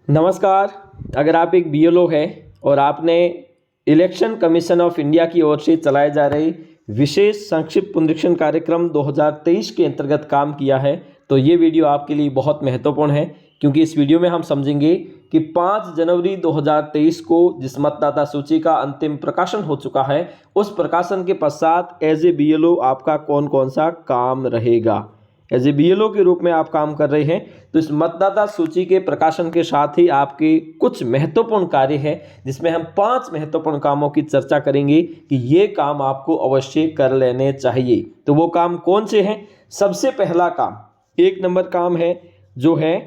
नमस्कार। अगर आप एक बीएलओ हैं और आपने इलेक्शन कमीशन ऑफ इंडिया की ओर से चलाए जा रहे विशेष संक्षिप्त पुनरीक्षण कार्यक्रम 2023 के अंतर्गत काम किया है तो ये वीडियो आपके लिए बहुत महत्वपूर्ण है, क्योंकि इस वीडियो में हम समझेंगे कि 5 जनवरी 2023 को जिस मतदाता सूची का अंतिम प्रकाशन हो चुका है, उस प्रकाशन के पश्चात एज ए बीएलओ आपका कौन कौन सा काम रहेगा। एज ए बीएलओ के रूप में आप काम कर रहे हैं तो इस मतदाता सूची के प्रकाशन के साथ ही आपके कुछ महत्वपूर्ण कार्य हैं, जिसमें हम 5 महत्वपूर्ण कामों की चर्चा करेंगे कि ये काम आपको अवश्य कर लेने चाहिए। तो वो काम कौन से हैं? सबसे पहला काम, 1 नंबर काम है जो है,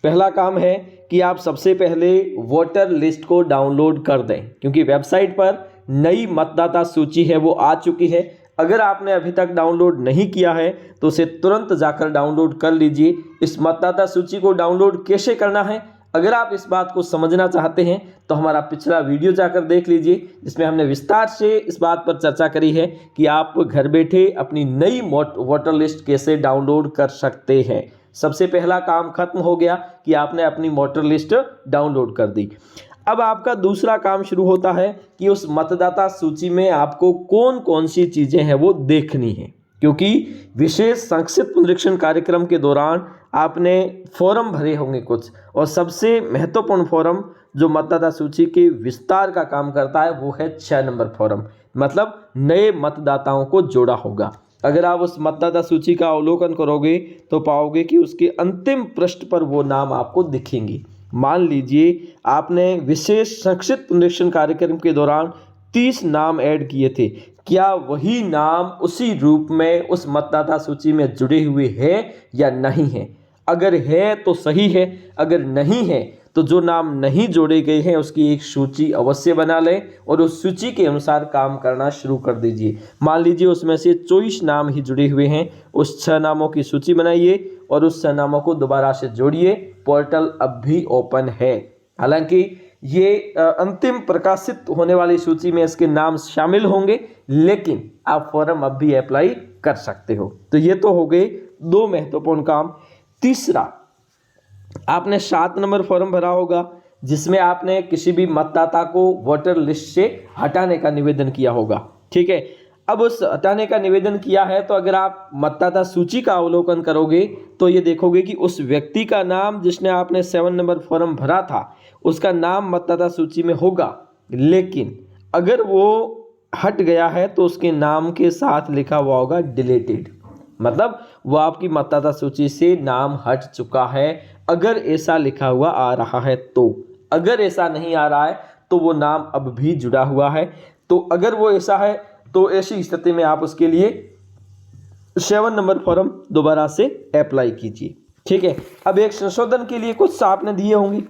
पहला काम है कि आप सबसे पहले वोटर लिस्ट को डाउनलोड कर दें, क्योंकि वेबसाइट पर नई मतदाता सूची है वो आ चुकी है। अगर आपने अभी तक डाउनलोड नहीं किया है तो उसे तुरंत जाकर डाउनलोड कर लीजिए। इस मतदाता सूची को डाउनलोड कैसे करना है, अगर आप इस बात को समझना चाहते हैं तो हमारा पिछला वीडियो जाकर देख लीजिए, जिसमें हमने विस्तार से इस बात पर चर्चा करी है कि आप घर बैठे अपनी नई वोटर लिस्ट कैसे डाउनलोड कर सकते हैं। सबसे पहला काम खत्म हो गया कि आपने अपनी वोटर लिस्ट डाउनलोड कर दी। अब आपका दूसरा काम शुरू होता है कि उस मतदाता सूची में आपको कौन कौन सी चीज़ें हैं वो देखनी है, क्योंकि विशेष संक्षिप्त पुनरीक्षण कार्यक्रम के दौरान आपने फॉर्म भरे होंगे कुछ, और सबसे महत्वपूर्ण फॉर्म जो मतदाता सूची के विस्तार का काम करता है वो है 6 नंबर फॉर्म, मतलब नए मतदाताओं को जोड़ा होगा। अगर आप उस मतदाता सूची का अवलोकन करोगे तो पाओगे कि उसके अंतिम पृष्ठ पर वो नाम आपको दिखेंगे। मान लीजिए आपने विशेष संक्षिप्त पुनरीक्षण कार्यक्रम के दौरान 30 नाम ऐड किए थे, क्या वही नाम उसी रूप में उस मतदाता सूची में जुड़े हुए हैं या नहीं है? अगर है तो सही है, अगर नहीं है तो जो नाम नहीं जोड़े गए हैं उसकी एक सूची अवश्य बना लें और उस सूची के अनुसार काम करना शुरू कर दीजिए। मान लीजिए उसमें से 24 नाम ही जुड़े हुए हैं, उस 6 नामों की सूची बनाइए और उस 6 नामों को दोबारा से जोड़िए। पोर्टल अब भी ओपन है, हालांकि ये अंतिम प्रकाशित होने वाली सूची में इसके नाम शामिल होंगे, लेकिन आप फॉर्म अब भी अप्लाई कर सकते हो। तो ये तो हो गए 2 महत्वपूर्ण काम। तीसरा, आपने 7 नंबर फॉर्म भरा होगा जिसमें आपने किसी भी मतदाता को वोटर लिस्ट से हटाने का निवेदन किया होगा। ठीक है, अब उस हटाने का निवेदन किया है तो अगर आप मतदाता सूची का अवलोकन करोगे तो ये देखोगे कि उस व्यक्ति का नाम जिसने आपने 7 नंबर फॉर्म भरा था उसका नाम मतदाता सूची में होगा, लेकिन अगर वो हट गया है तो उसके नाम के साथ लिखा हुआ होगा डिलीटेड, मतलब वो आपकी मतदाता सूची से नाम हट चुका है। अगर ऐसा लिखा हुआ आ रहा है तो, अगर ऐसा नहीं आ रहा है तो वो नाम अब भी जुड़ा हुआ है। तो अगर वो ऐसा है तो ऐसी स्थिति में आप उसके लिए 7 नंबर फॉर्म दोबारा से अप्लाई कीजिए। ठीक है, अब एक संशोधन के लिए कुछ आपने दिए होंगे,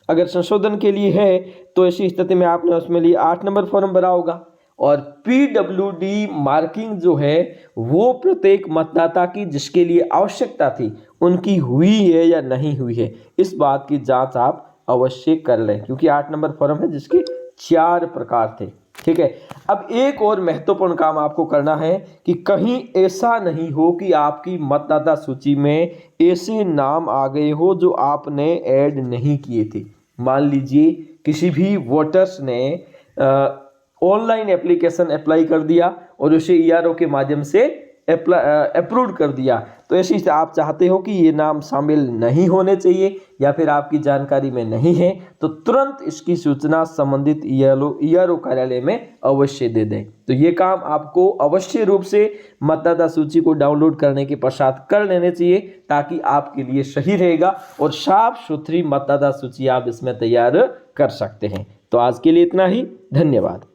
अगर संशोधन के लिए है तो ऐसी स्थिति में आपने उसमें लिए 8 नंबर फॉर्म भरा होगा। और पीडब्ल्यूडी मार्किंग जो है वो प्रत्येक मतदाता की जिसके लिए आवश्यकता थी उनकी हुई है या नहीं हुई है, इस बात की जांच आप अवश्य कर लें, क्योंकि 8 नंबर फॉर्म है जिसके 4 प्रकार थे। ठीक है, अब एक और महत्वपूर्ण काम आपको करना है कि कहीं ऐसा नहीं हो कि आपकी मतदाता सूची में ऐसे नाम आ गए हो जो आपने ऐड नहीं किए थे। मान लीजिए किसी भी वोटर्स ने ऑनलाइन एप्लीकेशन अप्लाई कर दिया और उसे ईआरओ के माध्यम से अप्रूव कर दिया, तो ऐसी से आप चाहते हो कि ये नाम शामिल नहीं होने चाहिए या फिर आपकी जानकारी में नहीं है, तो तुरंत इसकी सूचना संबंधित ईआरओ कार्यालय में अवश्य दे दें। तो ये काम आपको अवश्य रूप से मतदाता सूची को डाउनलोड करने के पश्चात कर लेने चाहिए, ताकि आपके लिए सही रहेगा और साफ सुथरी मतदाता सूची आप इसमें तैयार कर सकते हैं। तो आज के लिए इतना ही, धन्यवाद।